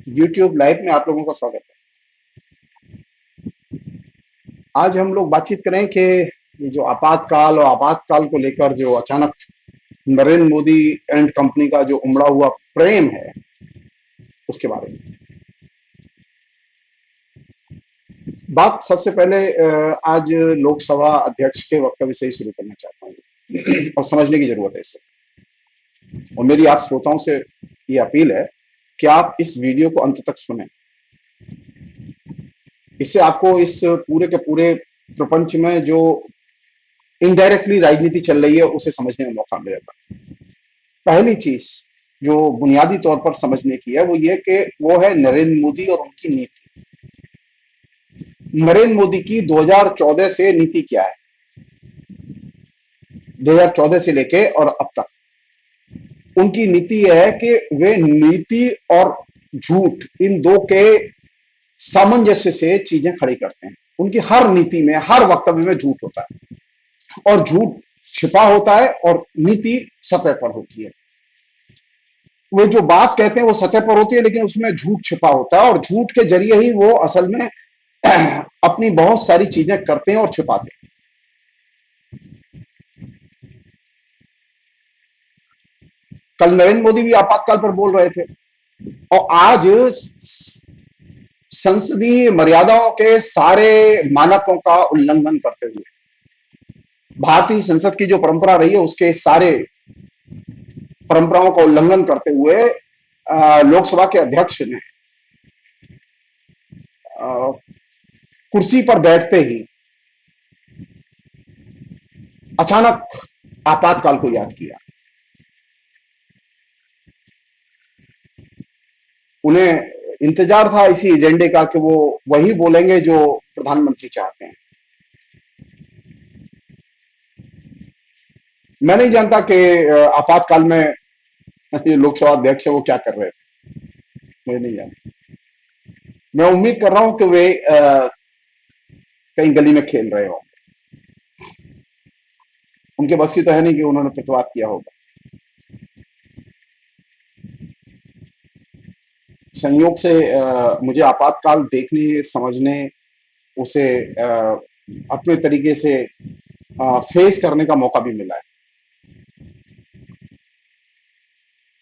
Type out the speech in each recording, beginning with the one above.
YouTube live में आप लोगों का स्वागत है। आज हम लोग बातचीत करें कि ये जो आपातकाल और आपातकाल को लेकर जो अचानक नरेंद्र मोदी एंड कंपनी का जो उमड़ा हुआ प्रेम है उसके बारे में। बात सबसे पहले आज लोकसभा अध्यक्ष के वक्तव्य से ही शुरू करना चाहता हूँ और समझने की जरूरत है इसे। और मेरी आप श्रोताओं से ये अपील है कि आप इस वीडियो को अंत तक सुनें। इससे आपको इस पूरे के पूरे प्रपंच में जो इनडायरेक्टली राजनीति चल रही है उसे समझने का मौका मिलेगा। पहली चीज जो बुनियादी तौर पर समझने की है वो ये कि वो है नरेंद्र मोदी और उनकी नीति। नरेंद्र मोदी की 2014 से नीति क्या है, 2014 से लेके और अब तक उनकी नीति यह है कि वे नीति और झूठ इन दो के सामंजस्य से चीजें खड़ी करते हैं। उनकी हर नीति में हर वक्तव्य में झूठ होता है और झूठ छिपा होता है और नीति सतह पर होती है। वे जो बात कहते हैं वो सतह पर होती है लेकिन उसमें झूठ छिपा होता है और झूठ के जरिए ही वो असल में अपनी बहुत सारी चीजें करते हैं और छिपाते हैं। कल नरेंद्र मोदी भी आपातकाल पर बोल रहे थे और आज संसदीय मर्यादाओं के सारे मानकों का उल्लंघन करते हुए, भारतीय संसद की जो परंपरा रही है उसके सारे परंपराओं का उल्लंघन करते हुए लोकसभा के अध्यक्ष ने कुर्सी पर बैठते ही अचानक आपातकाल को याद किया। उन्हें इंतजार था इसी एजेंडे का कि वो वही बोलेंगे जो प्रधानमंत्री चाहते हैं। मैं नहीं जानता कि आपातकाल में जो लोकसभा अध्यक्ष है वो क्या कर रहे थे, मैं नहीं जानता। मैं उम्मीद कर रहा हूं कि वे कहीं गली में खेल रहे हो। उनके बस की तो है नहीं कि उन्होंने प्रतिवाद किया होगा। संयोग से मुझे आपातकाल देखने समझने उसे अपने तरीके से फेस करने का मौका भी मिला है।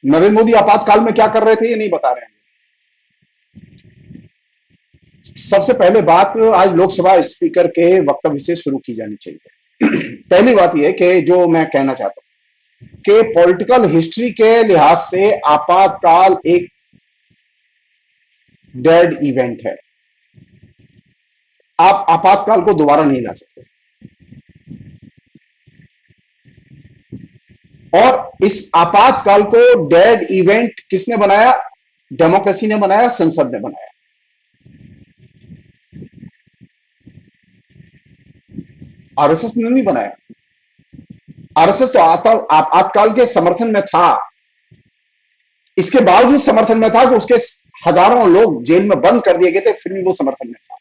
नरेंद्र मोदी आपातकाल में क्या कर रहे थे ये नहीं बता रहे हैं। सबसे पहले बात आज लोकसभा स्पीकर के वक्तव्य से शुरू की जानी चाहिए। पहली बात यह कि जो मैं कहना चाहता हूं कि पॉलिटिकल हिस्ट्री के लिहाज से आपातकाल एक डेड इवेंट है। आप आपातकाल को दोबारा नहीं ला सकते और इस आपातकाल को डेड इवेंट किसने बनाया? डेमोक्रेसी ने बनाया, संसद ने बनाया। आरएसएस ने नहीं बनाया। आरएसएस तो आपातकाल के समर्थन में था, इसके बावजूद समर्थन में था कि उसके हजारों लोग जेल में बंद कर दिए गए थे, फिर भी वो समर्थन में था।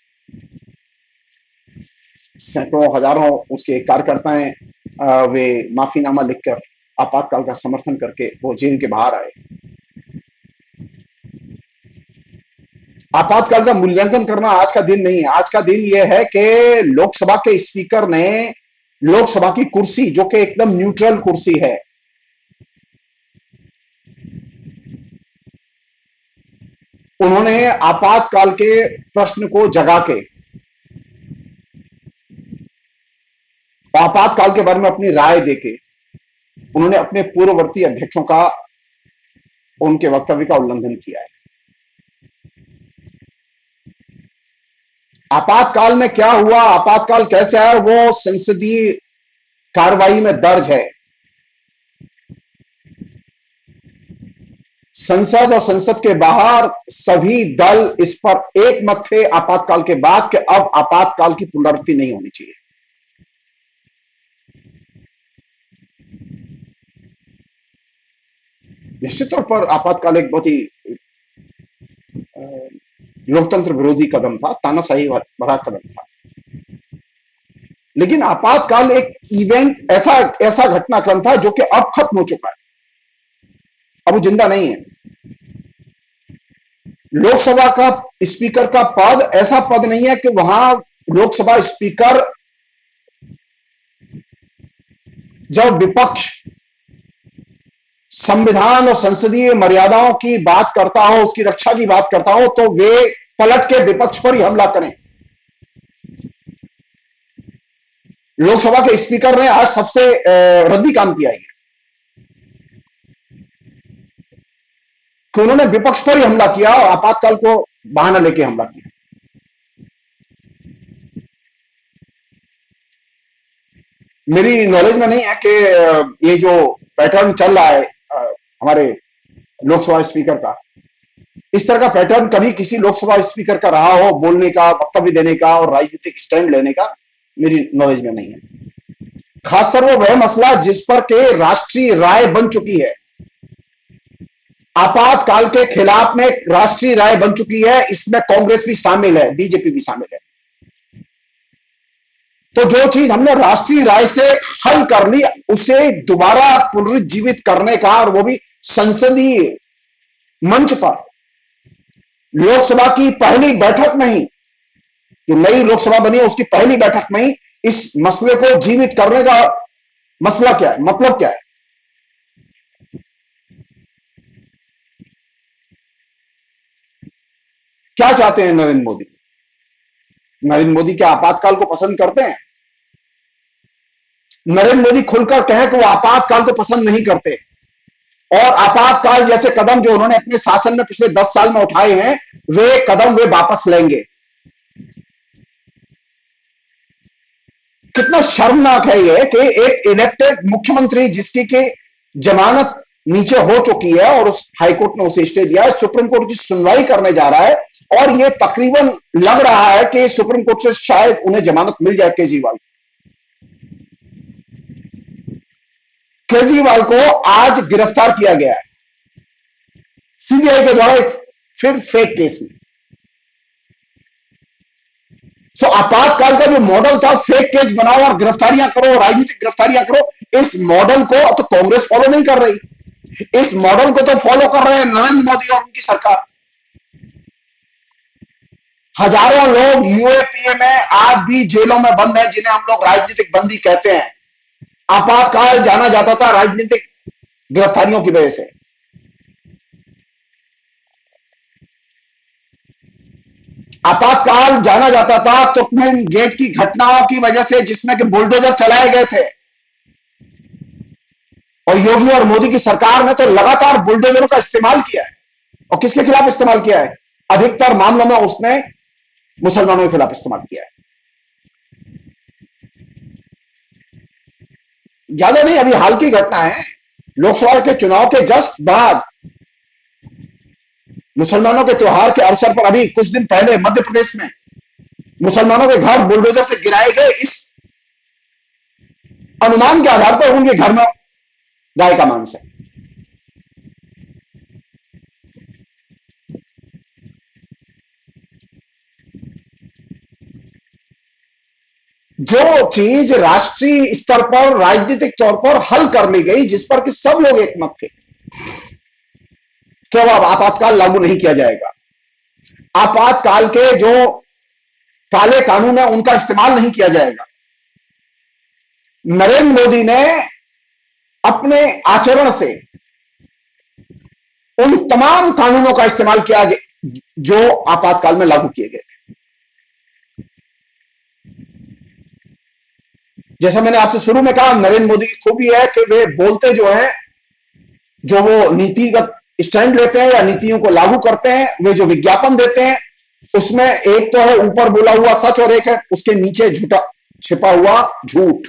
सैकड़ों हजारों उसके कार्यकर्ताएं वे माफीनामा लिखकर आपातकाल का समर्थन करके वो जेल के बाहर आए। आपातकाल का मूल्यांकन करना आज का दिन नहीं है। आज का दिन यह है कि लोकसभा के स्पीकर ने लोकसभा की कुर्सी, जो कि एकदम न्यूट्रल कुर्सी है, उन्होंने आपातकाल के प्रश्न को जगा के आपातकाल के बारे में अपनी राय देके उन्होंने अपने पूर्ववर्ती अध्यक्षों का, उनके वक्तव्य का उल्लंघन किया है। आपातकाल में क्या हुआ, आपातकाल कैसे आया, वो संसदीय कार्रवाई में दर्ज है। संसद और संसद के बाहर सभी दल इस पर एक मत थे आपातकाल के बाद कि अब आपातकाल की पुनरावृत्ति नहीं होनी चाहिए। निश्चित तौर पर आपातकाल एक बहुत ही लोकतंत्र विरोधी कदम था, तानाशाही भरा कदम था। लेकिन आपातकाल एक इवेंट, ऐसा ऐसा घटनाक्रम था जो कि अब खत्म हो चुका है, अब वो जिंदा नहीं है। लोकसभा का स्पीकर का पद ऐसा पद नहीं है कि वहां लोकसभा स्पीकर जब विपक्ष संविधान और संसदीय मर्यादाओं की बात करता हो, उसकी रक्षा की बात करता हो, तो वे पलट के विपक्ष पर ही हमला करें। लोकसभा के स्पीकर ने आज सबसे रद्दी काम किया है कि उन्होंने विपक्ष पर ही हमला किया और आपातकाल को बहाना लेके हमला किया। मेरी नॉलेज में नहीं है कि ये जो पैटर्न चल रहा है हमारे लोकसभा स्पीकर का, इस तरह का पैटर्न कभी किसी लोकसभा स्पीकर का रहा हो, बोलने का, वक्तव्य देने का और राजनीतिक स्टैंड लेने का, मेरी नॉलेज में नहीं है। खासकर वो वह मसला जिस पर के राष्ट्रीय राय बन चुकी है, आपातकाल के खिलाफ में राष्ट्रीय राय बन चुकी है, इसमें कांग्रेस भी शामिल है, बीजेपी भी शामिल है। तो जो चीज हमने राष्ट्रीय राय से हल कर ली, उसे दोबारा पुनरुज्जीवित करने का, और वो भी संसदीय मंच पर, लोकसभा की पहली बैठक में ही, जो नई लोकसभा बनी है उसकी पहली बैठक में ही इस मसले को जीवित करने का मसला क्या है, मतलब क्या है? क्या चाहते हैं नरेंद्र मोदी? नरेंद्र मोदी क्या आपातकाल को पसंद करते हैं? नरेंद्र मोदी खुलकर कहें कि वो आपातकाल को पसंद नहीं करते, और आपातकाल जैसे कदम जो उन्होंने अपने शासन में पिछले 10 साल में उठाए हैं, वे कदम वे वापस लेंगे। कितना शर्मनाक है ये कि एक इलेक्टेड मुख्यमंत्री जिसकी की जमानत नीचे हो चुकी है और उस हाईकोर्ट ने उसे स्टे दिया है, सुप्रीम कोर्ट की सुनवाई करने जा रहा है, और ये तकरीबन लग रहा है कि सुप्रीम कोर्ट से शायद उन्हें जमानत मिल जाए। केजरीवाल को आज गिरफ्तार किया गया है सीबीआई के द्वारा, एक फिर फेक केस में। सो आपातकाल का जो मॉडल था, फेक केस बनाओ और गिरफ्तारियां करो, राजनीतिक गिरफ्तारियां करो, इस मॉडल को तो कांग्रेस फॉलो नहीं कर रही। इस मॉडल को तो फॉलो कर रहे हैं नरेंद्र मोदी और उनकी सरकार। हजारों लोग यूएपीए में आज भी जेलों में बंद हैं, जिन्हें हम लोग राजनीतिक बंदी कहते हैं। आपातकाल जाना जाता था राजनीतिक गिरफ्तारियों की वजह से। आपातकाल जाना जाता था तुर्कमेन गेट की घटनाओं की वजह से, जिसमें कि बुलडोजर चलाए गए थे, और योगी और मोदी की सरकार ने तो लगातार बुलडोजरों का इस्तेमाल किया है। और किसके खिलाफ इस्तेमाल किया है? अधिकतर मामलों में उसने मुसलमानों के खिलाफ इस्तेमाल किया है। ज्यादा नहीं, अभी हाल की घटना है, लोकसभा के चुनाव के जस्ट बाद मुसलमानों के त्योहार के अवसर पर अभी कुछ दिन पहले मध्य प्रदेश में मुसलमानों के घर बुलडोजर से गिराए गए। इस अनुमान के आधार पर उनके घर में गाय का मांस है। जो चीज राष्ट्रीय स्तर पर राजनीतिक तौर पर हल कर ली गई, जिस पर कि सब लोग एकमत थे कि अब आपातकाल लागू नहीं किया जाएगा, आपातकाल के जो काले कानून है उनका इस्तेमाल नहीं किया जाएगा, नरेंद्र मोदी ने अपने आचरण से उन तमाम कानूनों का इस्तेमाल किया जो आपातकाल में लागू किए गए। जैसा मैंने आपसे शुरू में कहा, नरेंद्र मोदी की खूबी है कि वे बोलते जो है, जो वो नीतिगत स्टैंड लेते हैं या नीतियों को लागू करते हैं, वे जो विज्ञापन देते हैं, उसमें एक तो है ऊपर बोला हुआ सच और एक है उसके नीचे झूठा छिपा हुआ झूठ।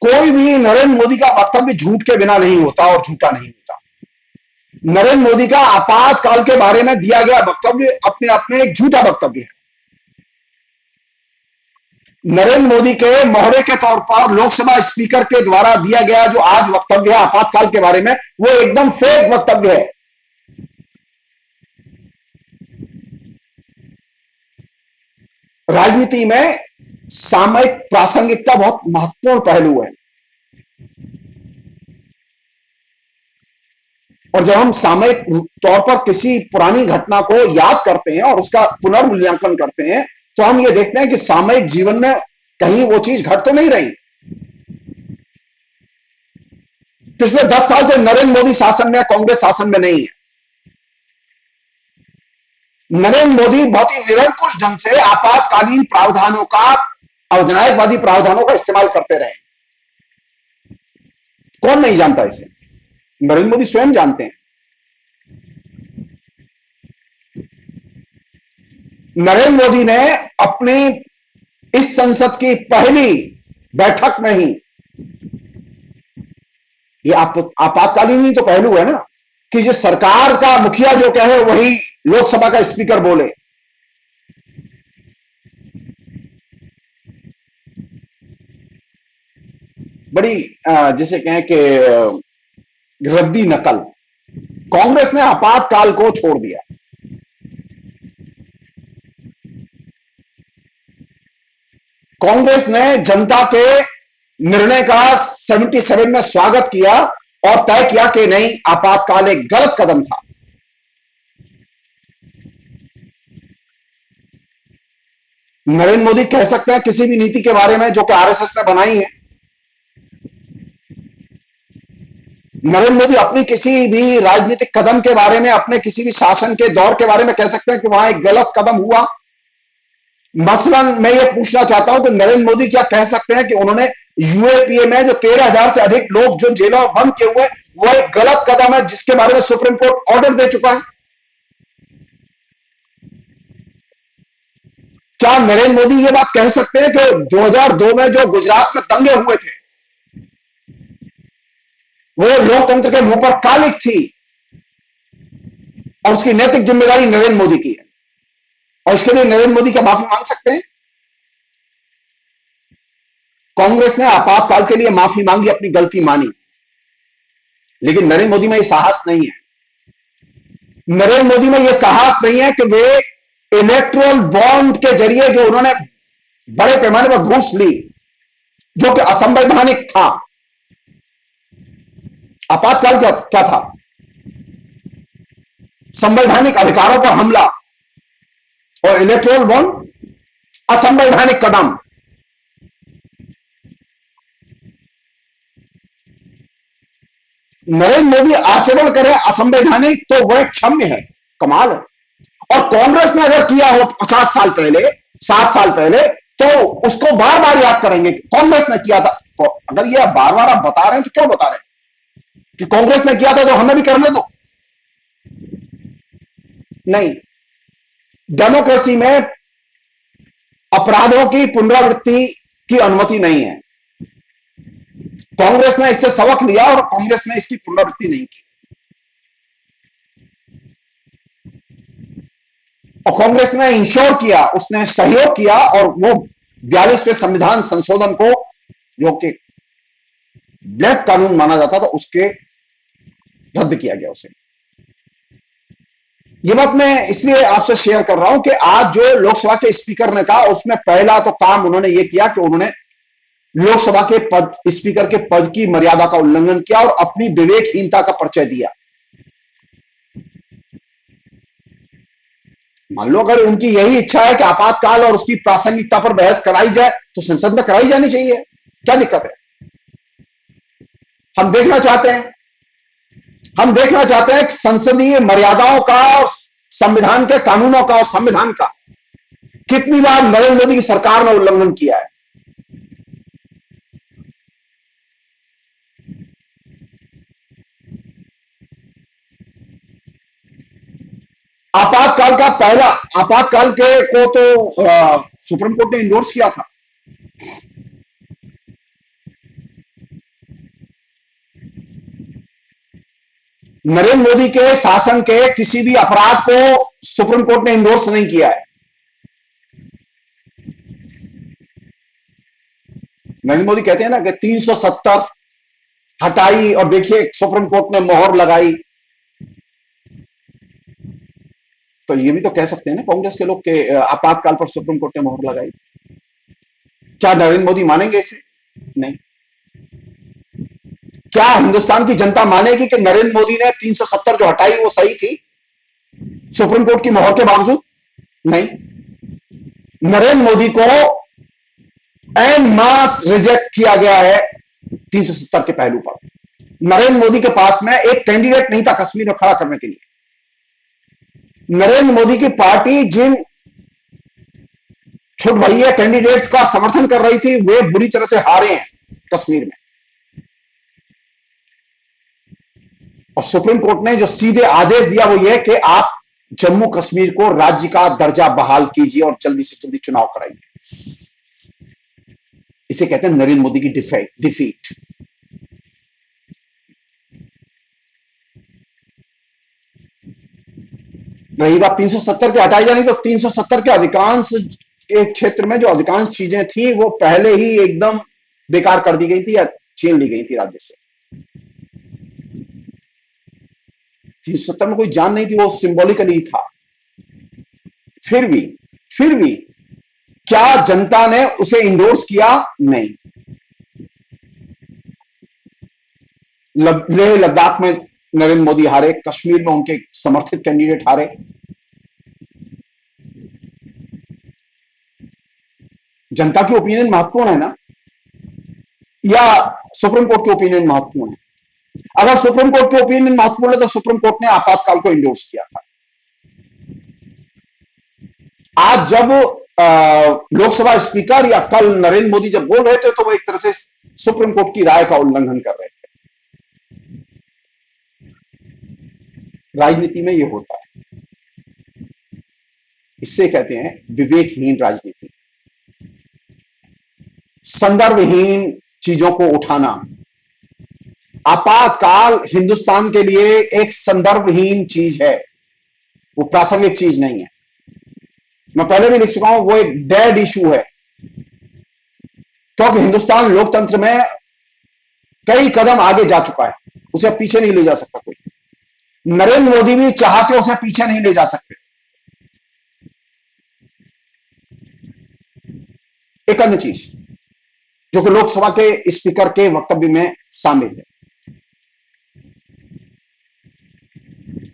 कोई भी नरेंद्र मोदी का वक्तव्य झूठ के बिना नहीं होता और झूठा नहीं होता। नरेंद्र मोदी का आपातकाल के बारे में दिया गया वक्तव्य अपने आप में एक झूठा वक्तव्य है। नरेंद्र मोदी के मोहरे के तौर पर लोकसभा स्पीकर के द्वारा दिया गया जो आज वक्तव्य है आपातकाल के बारे में, वो एकदम फेक वक्तव्य है। राजनीति में सामयिक प्रासंगिकता बहुत महत्वपूर्ण पहलू है। और जब हम सामयिक तौर पर किसी पुरानी घटना को याद करते हैं और उसका पुनर्मूल्यांकन करते हैं, तो हम ये देखते हैं कि सामयिक जीवन में कहीं वो चीज घट तो नहीं रही। पिछले 10 साल से नरेंद्र मोदी शासन में, कांग्रेस शासन में नहीं है। नरेंद्र मोदी बहुत ही निरंकुश ढंग से आपातकालीन प्रावधानों का, अधिनायकवादी प्रावधानों का इस्तेमाल करते रहे। कौन नहीं जानता इसे? नरेंद्र मोदी स्वयं जानते हैं। नरेंद्र मोदी ने अपनी इस संसद की पहली बैठक में ही, ये आपातकालीन ही तो पहलू है ना, कि जो सरकार का मुखिया जो कहे वही लोकसभा का स्पीकर बोले। बड़ी जिसे कहें कि रद्दी नकल। कांग्रेस ने आपातकाल को छोड़ दिया। कांग्रेस ने जनता के निर्णय का 77 में स्वागत किया और तय किया कि नहीं, आपातकाल एक गलत कदम था। नरेंद्र मोदी कह सकते हैं किसी भी नीति के बारे में जो कि आरएसएस ने बनाई है। नरेंद्र मोदी अपनी किसी भी राजनीतिक कदम के बारे में, अपने किसी भी शासन के दौर के बारे में कह सकते हैं कि वहां एक गलत कदम हुआ। मसलन मैं ये पूछना चाहता हूं कि नरेंद्र मोदी क्या कह सकते हैं कि उन्होंने यूएपीए में जो 13,000 से अधिक लोग जो जेलों में बंद किए हुए, वो एक गलत कदम है जिसके बारे में सुप्रीम कोर्ट ऑर्डर दे चुका है? क्या नरेंद्र मोदी ये बात कह सकते हैं कि 2002 में जो गुजरात में दंगे हुए थे वो लोकतंत्र के मुंह पर कालिक थी और उसकी नैतिक जिम्मेदारी नरेंद्र मोदी की है, और इसके लिए नरेंद्र मोदी क्या माफी मांग सकते हैं? कांग्रेस ने आपातकाल के लिए माफी मांगी, अपनी गलती मानी, लेकिन नरेंद्र मोदी में यह साहस नहीं है। नरेंद्र मोदी में यह साहस नहीं है कि वे इलेक्ट्रल बॉन्ड के जरिए जो उन्होंने बड़े पैमाने पर घूस ली, जो कि असंवैधानिक था। आपातकाल क्या क्या था? संवैधानिक अधिकारों पर हमला, और इलेक्ट्रल बॉन्ड असंवैधानिक कदम। नरेंद्र मोदी आचरण करें असंवैधानिक तो वह क्षम्य है, कमाल है। और कांग्रेस ने अगर किया हो 50 साल पहले, 60 साल पहले, तो उसको बार बार याद करेंगे कांग्रेस ने किया था। तो अगर ये बार बार आप बता रहे हैं तो क्यों बता रहे हैं कि कांग्रेस ने किया था तो हमें भी करने दो? नहीं, डेमोक्रेसी में अपराधों की पुनरावृत्ति की अनुमति नहीं है। कांग्रेस ने इससे सबक लिया और कांग्रेस ने इसकी पुनरावृत्ति नहीं की, और कांग्रेस ने इंश्योर किया, उसने सहयोग किया, और वो 42वें संविधान संशोधन को, जो कि ब्लैक कानून माना जाता था, उसके रद्द किया गया उसे। ये बात मैं इसलिए आपसे शेयर कर रहा हूं कि आज जो लोकसभा के स्पीकर ने कहा, उसमें पहला तो काम उन्होंने ये किया कि उन्होंने लोकसभा के पद, स्पीकर के पद की मर्यादा का उल्लंघन किया और अपनी विवेकहीनता का परिचय दिया। मान लो अगर उनकी यही इच्छा है कि आपातकाल और उसकी प्रासंगिकता पर बहस कराई जाए, तो संसद में कराई जानी चाहिए, क्या दिक्कत है? हम देखना चाहते हैं, हम देखना चाहते हैं संसदीय मर्यादाओं का और संविधान के कानूनों का और संविधान का कितनी बार नरेंद्र मोदी की सरकार ने उल्लंघन किया है। आपातकाल का पहला, आपातकाल के को तो सुप्रीम कोर्ट ने इंडोर्स किया था। नरेंद्र मोदी के शासन के किसी भी अपराध को सुप्रीम कोर्ट ने इंडोर्स नहीं किया है। नरेंद्र मोदी कहते हैं ना कि 370 हटाई और देखिए सुप्रीम कोर्ट ने मोहर लगाई। तो ये भी तो कह सकते हैं ना कांग्रेस के लोग के आपातकाल पर सुप्रीम कोर्ट ने मोहर लगाई। क्या नरेंद्र मोदी मानेंगे इसे? नहीं। क्या हिंदुस्तान की जनता मानेगी कि नरेंद्र मोदी ने 370 जो हटाई वो सही थी सुप्रीम कोर्ट की मोहर के बावजूद? नहीं। नरेंद्र मोदी को एन मास रिजेक्ट किया गया है 370 के पहलू पर। नरेंद्र मोदी के पास में एक कैंडिडेट नहीं था कश्मीर में खड़ा करने के लिए। नरेंद्र मोदी की पार्टी जिन छुट भैया कैंडिडेट्स का समर्थन कर रही थी वे बुरी तरह से हारे हैं कश्मीर में। और सुप्रीम कोर्ट ने जो सीधे आदेश दिया वो ये कि आप जम्मू कश्मीर को राज्य का दर्जा बहाल कीजिए और जल्दी से जल्दी चुनाव कराइए। इसे कहते हैं नरेंद्र मोदी की डिफीट। रही बात 370 के हटाई जाने तो 370 के अधिकांश के क्षेत्र में जो अधिकांश चीजें थी वो पहले ही एकदम बेकार कर दी गई थी या छीन ली गई थी राज्य से। 370 में कोई जान नहीं थी, वो सिंबॉलिकली था। फिर भी फिर भी क्या जनता ने उसे इंडोर्स किया? नहीं। लेह लद्दाख में नरेंद्र मोदी हारे, कश्मीर में उनके समर्थित कैंडिडेट हारे। जनता की ओपिनियन महत्वपूर्ण है ना, या सुप्रीम कोर्ट की ओपिनियन महत्वपूर्ण है? अगर सुप्रीम कोर्ट की ओपिनियन महत्वपूर्ण है तो सुप्रीम कोर्ट ने आपातकाल को इंडोर्स किया था। आज जब लोकसभा स्पीकर या कल नरेंद्र मोदी जब बोल रहे थे तो वो एक तरह से सुप्रीम कोर्ट की राय का उल्लंघन कर रहे थे। राजनीति में ये होता है, इससे कहते हैं विवेकहीन राजनीति, संदर्भहीन चीजों को उठाना। आपातकाल हिंदुस्तान के लिए एक संदर्भहीन चीज है, वो प्रासंगिक चीज नहीं है। मैं पहले भी लिख चुका हूं, वो एक डेड इशू है, क्योंकि हिंदुस्तान लोकतंत्र में कई कदम आगे जा चुका है, उसे पीछे नहीं ले जा सकता कोई। नरेंद्र मोदी भी चाह के उसे पीछे नहीं ले जा सकते। एक अन्य चीज जो कि लोकसभा के स्पीकर के वक्तव्य में शामिल है,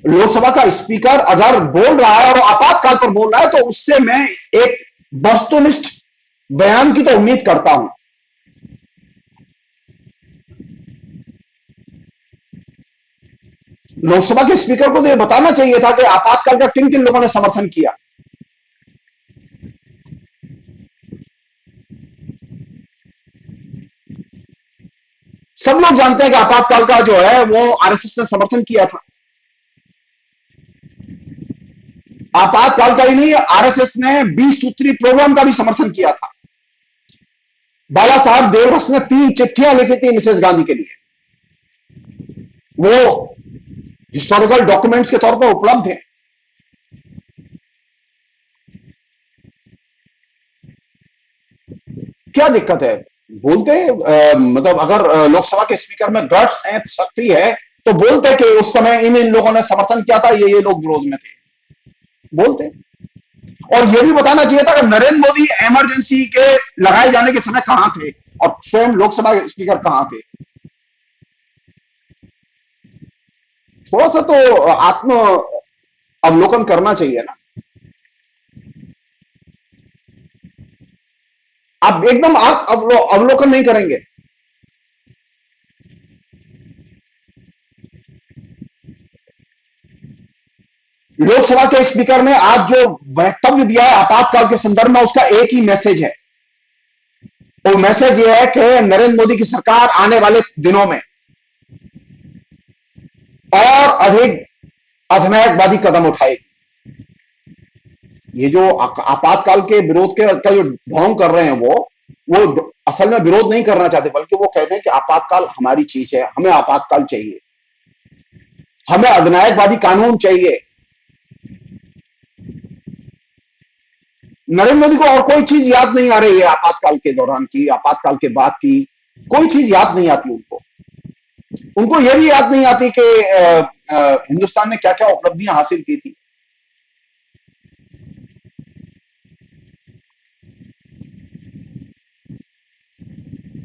लोकसभा का स्पीकर अगर बोल रहा है और आपातकाल पर बोल रहा है तो उससे मैं एक वस्तुनिष्ठ बयान की तो उम्मीद करता हूं। लोकसभा के स्पीकर को तो यह बताना चाहिए था कि आपातकाल का किन किन लोगों ने समर्थन किया। सब लोग जानते हैं कि आपातकाल का जो है वो आरएसएस ने समर्थन किया था। आपातकाल का ही नहीं, आरएसएस ने 20 सूत्री प्रोग्राम का भी समर्थन किया था। बाला साहब देवरस ने 3 चिट्ठियां लिखी थी मिसेस गांधी के लिए, वो हिस्टोरिकल डॉक्यूमेंट्स के तौर पर उपलब्ध है। क्या दिक्कत है? बोलते मतलब अगर लोकसभा के स्पीकर में गट्स है, शक्ति है, तो बोलते कि उस समय इन इन लोगों ने समर्थन किया था, ये लोग विरोध में थे, बोलते। और यह भी बताना चाहिए था कि नरेंद्र मोदी इमरजेंसी के लगाए जाने के समय कहां थे और स्वयं लोकसभा के स्पीकर कहां थे। थोड़ा सा तो आत्म अवलोकन करना चाहिए ना। आप एकदम आप अवलोकन नहीं करेंगे। लोकसभा के स्पीकर ने आज जो वक्तव्य दिया है आपातकाल के संदर्भ में, उसका एक ही मैसेज है। वो मैसेज ये है कि नरेंद्र मोदी की सरकार आने वाले दिनों में और अधिक अधिनायकवादी कदम उठाएगी। ये जो आपातकाल के विरोध के का जो ढोंग कर रहे हैं वो असल में विरोध नहीं करना चाहते, बल्कि वो कहते हैं कि आपातकाल हमारी चीज है, हमें आपातकाल चाहिए, हमें अधिनायकवादी कानून चाहिए। नरेंद्र मोदी को और कोई चीज याद नहीं आ रही है आपातकाल के दौरान की, आपातकाल के बाद की कोई चीज याद नहीं आती उनको। उनको यह भी याद नहीं आती कि हिंदुस्तान ने क्या क्या उपलब्धियां हासिल की थी।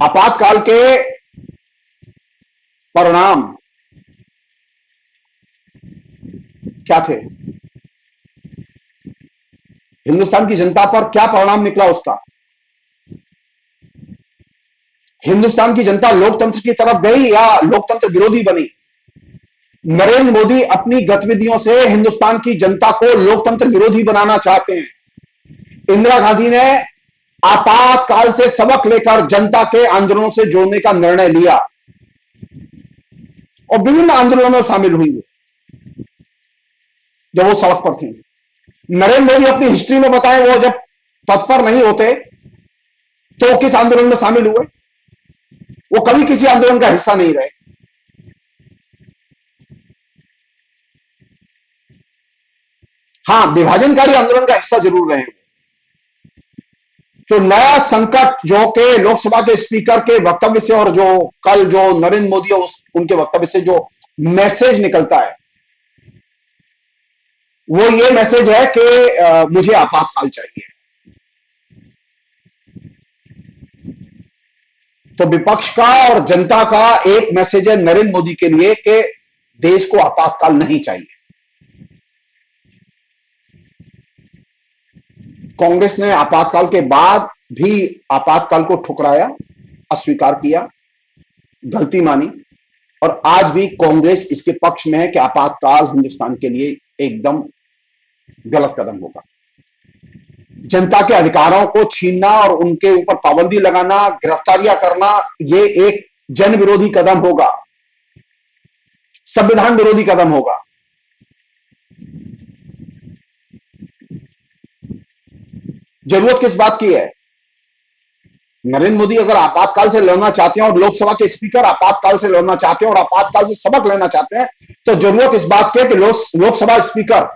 आपातकाल के परिणाम क्या थे? हिंदुस्तान की जनता पर क्या परिणाम निकला उसका? हिंदुस्तान की जनता लोकतंत्र की तरफ गई या लोकतंत्र विरोधी बनी? नरेंद्र मोदी अपनी गतिविधियों से हिंदुस्तान की जनता को लोकतंत्र विरोधी बनाना चाहते हैं। इंदिरा गांधी ने आपातकाल से सबक लेकर जनता के आंदोलनों से जोड़ने का निर्णय लिया और विभिन्न आंदोलनों में शामिल हुई जब वो सड़क पर थी। नरेंद्र मोदी अपनी हिस्ट्री में बताएं, वो जब पद पर नहीं होते तो किस आंदोलन में शामिल हुए? वो कभी किसी आंदोलन का हिस्सा नहीं रहे। हां, विभाजनकारी आंदोलन का हिस्सा जरूर रहे। तो नया संकट जो कि लोकसभा के स्पीकर के वक्तव्य से और जो कल जो नरेंद्र मोदी और उनके वक्तव्य से जो मैसेज निकलता है, वो ये मैसेज है कि मुझे आपातकाल चाहिए। तो विपक्ष का और जनता का एक मैसेज है नरेंद्र मोदी के लिए कि देश को आपातकाल नहीं चाहिए। कांग्रेस ने आपातकाल के बाद भी आपातकाल को ठुकराया, अस्वीकार किया, गलती मानी और आज भी कांग्रेस इसके पक्ष में है कि आपातकाल हिंदुस्तान के लिए एकदम गलत कदम होगा। जनता के अधिकारों को छीनना और उनके ऊपर पाबंदी लगाना, गिरफ्तारियां करना, ये एक जन विरोधी कदम होगा, संविधान विरोधी कदम होगा। जरूरत किस बात की है? नरेंद्र मोदी अगर आपातकाल से लड़ना चाहते हैं और लोकसभा के स्पीकर आपातकाल से लड़ना चाहते हैं और आपातकाल से सबक लेना चाहते हैं, तो जरूरत इस बात की है कि लोकसभा स्पीकर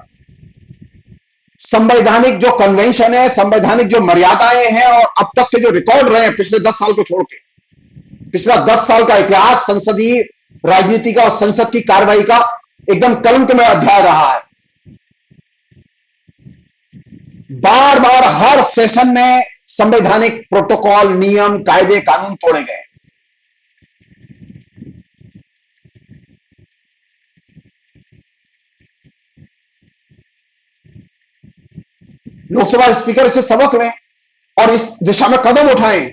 संवैधानिक जो कन्वेंशन है, संवैधानिक जो मर्यादाएं हैं और अब तक के जो रिकॉर्ड रहे हैं पिछले 10 साल को छोड़ के, पिछला 10 साल का इतिहास संसदीय राजनीति का और संसद की कार्रवाई का एकदम कलंकमय अध्याय रहा है। बार बार हर सेशन में संवैधानिक प्रोटोकॉल, नियम, कायदे, कानून तोड़े गए। लोकसभा स्पीकर से सबक लें और इस दिशा में कदम उठाएं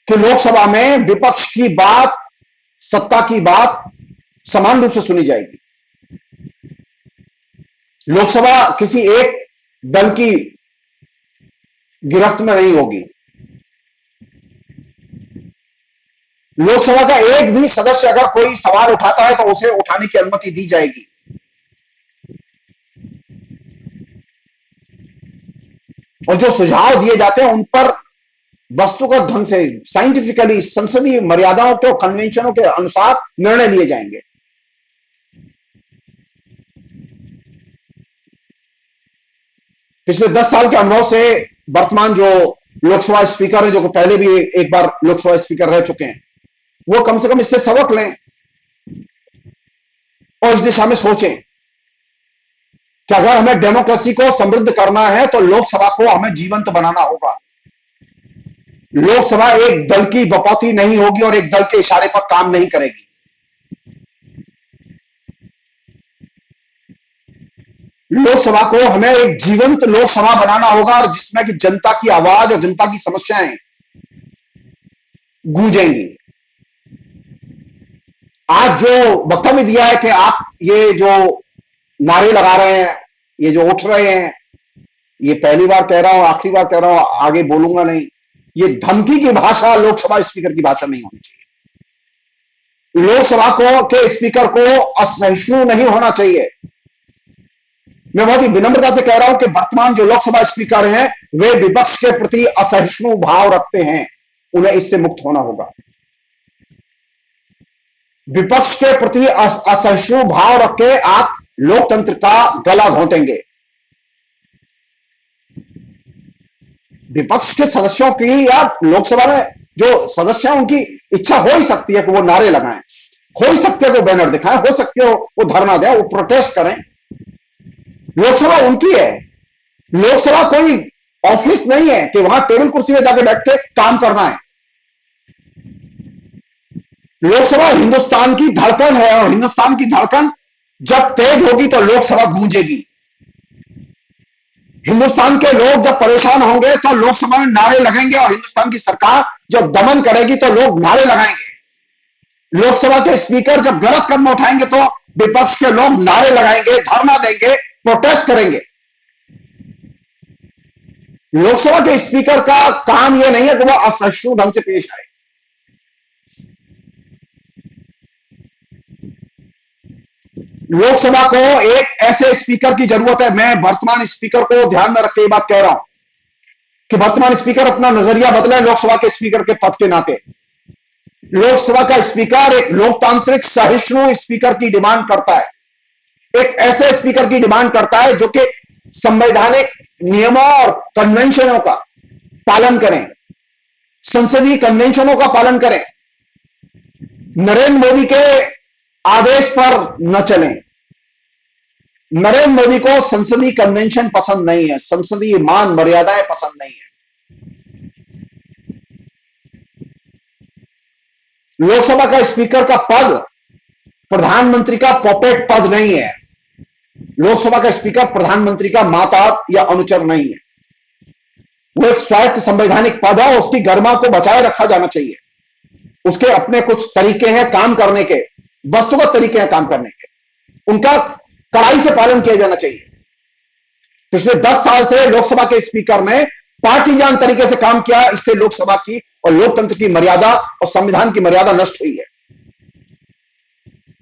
कि लोकसभा में विपक्ष की बात, सत्ता की बात समान रूप से सुनी जाएगी। लोकसभा किसी एक दल की गिरफ्त में नहीं होगी। लोकसभा का एक भी सदस्य अगर कोई सवाल उठाता है तो उसे उठाने की अनुमति दी जाएगी। और जो सुझाव दिए जाते हैं उन पर वस्तुगत ढंग से, साइंटिफिकली, संसदीय मर्यादाओं के, कन्वेंशनों के अनुसार निर्णय लिए जाएंगे। पिछले 10 साल के अनुभव से वर्तमान जो लोकसभा स्पीकर हैं, जो पहले भी एक बार लोकसभा स्पीकर रह चुके हैं, वो कम से कम इससे सबक लें और इस दिशा में सोचें कि अगर हमें डेमोक्रेसी को समृद्ध करना है तो लोकसभा को हमें जीवंत बनाना होगा। लोकसभा एक दल की बपौती नहीं होगी और एक दल के इशारे पर काम नहीं करेगी। लोकसभा को हमें एक जीवंत लोकसभा बनाना होगा और जिसमें कि जनता की आवाज और जनता की समस्याएं गूंजेंगी। आज जो वक्तव्य दिया है कि आप ये जो नारे लगा रहे हैं, ये जो उठ रहे हैं, ये पहली बार कह रहा हूं, आखिरी बार कह रहा हूं, आगे बोलूंगा नहीं, ये धमकी की भाषा लोकसभा स्पीकर की भाषा नहीं होनी चाहिए। लोकसभा को के स्पीकर को असहिष्णु नहीं होना चाहिए। मैं बहुत ही विनम्रता से कह रहा हूं कि वर्तमान जो लोकसभा स्पीकर हैं वे विपक्ष के प्रति असहिष्णु भाव रखते हैं, उन्हें इससे मुक्त होना होगा। विपक्ष के प्रति असहिष्णु भाव रख के आप लोकतंत्र का गला घोंटेंगे। विपक्ष के सदस्यों की या लोकसभा में जो सदस्य हैं उनकी इच्छा हो ही सकती है कि वो नारे लगाएं, हो ही सकते है वो बैनर दिखाएं, हो सकते हो वो धरना दें, वो प्रोटेस्ट करें। लोकसभा उनकी है। लोकसभा कोई ऑफिस नहीं है कि वहां टेबल कुर्सी में जाके बैठ के काम करना है। लोकसभा हिंदुस्तान की धड़कन है और हिंदुस्तान की धड़कन जब तेज होगी तो लोकसभा गूंजेगी। हिंदुस्तान के लोग जब परेशान होंगे तो लोकसभा में नारे लगेंगे और हिंदुस्तान की सरकार जब दमन करेगी तो लोग नारे लगाएंगे। लोकसभा के स्पीकर जब गलत कदम उठाएंगे तो विपक्ष के लोग नारे लगाएंगे, धरना देंगे, प्रोटेस्ट करेंगे। लोकसभा के स्पीकर का काम यह नहीं है कि वह असहिष्णु ढंग से पेश आए। लोकसभा को एक ऐसे स्पीकर की जरूरत है। मैं वर्तमान स्पीकर को ध्यान में रख के ये बात कह रहा हूं कि वर्तमान स्पीकर अपना नजरिया बदले लोकसभा के स्पीकर के पद के नाते। लोकसभा का स्पीकर एक लोकतांत्रिक सहिष्णु स्पीकर की डिमांड करता है, एक ऐसे स्पीकर की डिमांड करता है जो कि संवैधानिक नियमों और कन्वेंशनों का पालन करें, संसदीय कन्वेंशनों का पालन करें, नरेंद्र मोदी के आदेश पर न चलें। नरेंद्र मोदी को संसदीय कन्वेंशन पसंद नहीं है, संसदीय मान मर्यादाएं पसंद नहीं है। लोकसभा का स्पीकर का पद प्रधानमंत्री का पॉपेट पद नहीं है। लोकसभा का स्पीकर प्रधानमंत्री का माताहत या अनुचर नहीं है। वो एक स्वायत्त संवैधानिक पद है, उसकी गरिमा को बचाए रखा जाना चाहिए। उसके अपने कुछ तरीके हैं काम करने के, वस्तुगत तरीके हैं काम करने के, उनका कड़ाई से पालन किया जाना चाहिए। पिछले 10 साल से लोकसभा के स्पीकर ने पार्टीजान तरीके से काम किया, इससे लोकसभा की और लोकतंत्र की मर्यादा और संविधान की मर्यादा नष्ट हुई है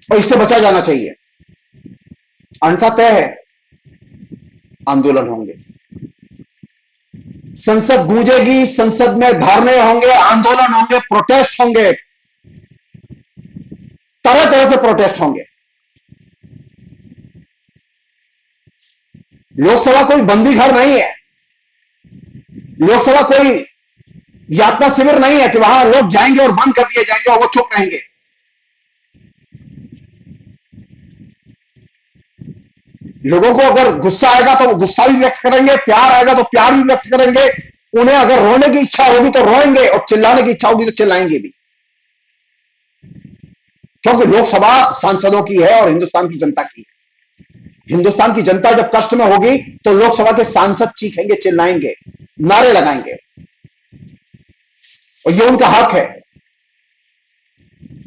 और इससे बचा जाना चाहिए। अन्यथा तय है आंदोलन होंगे, संसद गूंजेगी, संसद में धरने होंगे, आंदोलन होंगे, प्रोटेस्ट होंगे, तरह तरह से प्रोटेस्ट होंगे। लोकसभा कोई बंदी घर नहीं है, लोकसभा कोई यातना शिविर नहीं है कि वहां लोग जाएंगे और बंद कर दिए जाएंगे और वो चुप रहेंगे। लोगों को अगर गुस्सा आएगा तो वो गुस्सा भी व्यक्त करेंगे, प्यार आएगा तो प्यार भी व्यक्त करेंगे। उन्हें अगर रोने की इच्छा होगी तो रोएंगे और चिल्लाने की इच्छा होगी तो चिल्लाएंगे भी, क्योंकि लोकसभा सांसदों की है और हिंदुस्तान की जनता की है। हिंदुस्तान की जनता जब कष्ट में होगी तो लोकसभा के सांसद चीखेंगे, चिल्लाएंगे, नारे लगाएंगे और ये उनका हक है।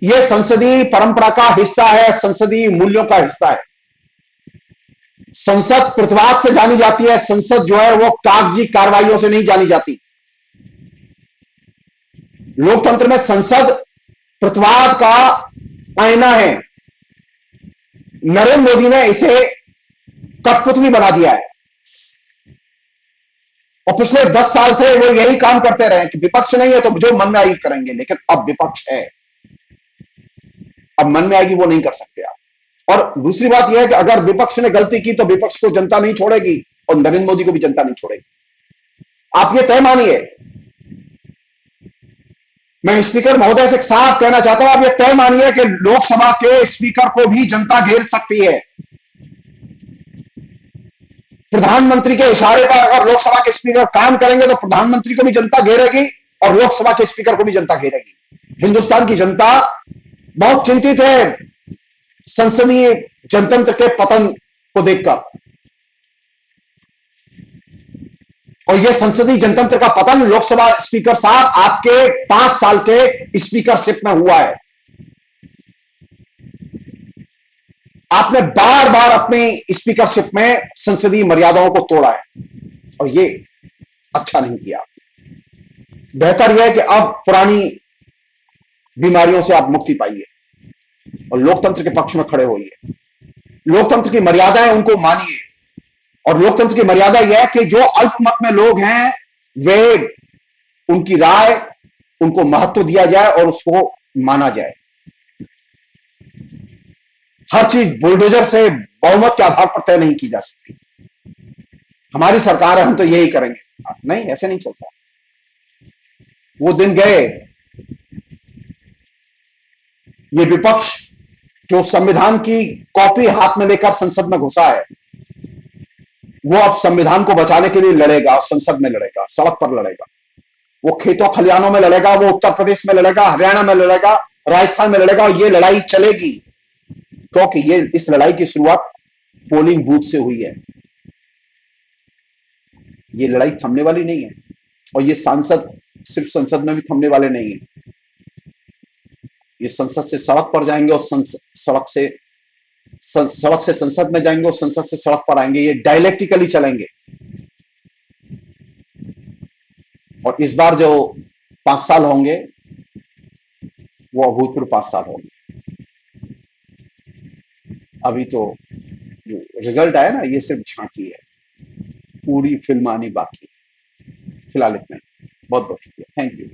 ये संसदीय परंपरा का हिस्सा है, संसदीय मूल्यों का हिस्सा है। संसद प्रतिवाद से जानी जाती है, संसद जो है वो कागजी कार्रवाइयों से नहीं जानी जाती। लोकतंत्र में संसद प्रतिवाद का आईना है। नरेंद्र मोदी ने इसे कठपुतली बना दिया है और पिछले 10 साल से वो यही काम करते रहे कि विपक्ष नहीं है तो जो मन में आएगी करेंगे, लेकिन अब विपक्ष है, अब मन में आएगी वो नहीं कर सकते आप। और दूसरी बात यह है कि अगर विपक्ष ने गलती की तो विपक्ष को जनता नहीं छोड़ेगी और नरेंद्र मोदी को भी जनता नहीं छोड़ेगी। आप ये तय मानिए। मैं स्पीकर महोदय से साफ कहना चाहता हूं, आप ये तय मानिए कि लोकसभा के स्पीकर को भी जनता घेर सकती है। प्रधानमंत्री के इशारे पर अगर लोकसभा के स्पीकर काम करेंगे तो प्रधानमंत्री को भी जनता घेरेगी और लोकसभा के स्पीकर को भी जनता घेरेगी। हिंदुस्तान की जनता बहुत चिंतित है संसदीय जनतंत्र के पतन को देखकर, और यह संसदीय जनतंत्र का पतन लोकसभा स्पीकर साहब आपके 5 साल के स्पीकरशिप में हुआ है। आपने बार बार अपनी स्पीकरशिप में संसदीय मर्यादाओं को तोड़ा है और यह अच्छा नहीं किया। बेहतर यह है कि अब पुरानी बीमारियों से आप मुक्ति पाइए और लोकतंत्र के पक्ष में खड़े होइए। लोकतंत्र की मर्यादाएं उनको मानिए और लोकतंत्र की मर्यादा यह है कि जो अल्पमत में लोग हैं वे उनकी राय, उनको महत्व दिया जाए और उसको माना जाए। हर चीज बुलडोजर से बहुमत के आधार पर तय नहीं की जा सकती। हमारी सरकार है, हम तो यही करेंगे, नहीं, ऐसे नहीं चलता। वो दिन गए। ये विपक्ष जो संविधान की कॉपी हाथ में लेकर संसद में घुसा है, वो अब संविधान को बचाने के लिए लड़ेगा और संसद में लड़ेगा, सड़क पर लड़ेगा, वो खेतों खलिहानों में लड़ेगा, वो उत्तर प्रदेश में लड़ेगा, हरियाणा में लड़ेगा, राजस्थान में लड़ेगा और ये लड़ाई चलेगी, क्योंकि ये इस लड़ाई की शुरुआत पोलिंग बूथ से हुई है। ये लड़ाई थमने वाली नहीं है, और ये सांसद सिर्फ संसद में भी थमने वाले नहीं है। ये संसद से सड़क पर जाएंगे और सड़क से संसद में जाएंगे और संसद से सड़क पर आएंगे। ये डायलेक्टिकली चलेंगे। और इस बार जो 5 साल होंगे वो अभूतपूर्व 5 साल होंगे। अभी तो जो रिजल्ट आया ना, ये सिर्फ झांकी है, पूरी फिल्म आनी बाकी है। फिलहाल इतना ही। बहुत बहुत शुक्रिया। Thank you.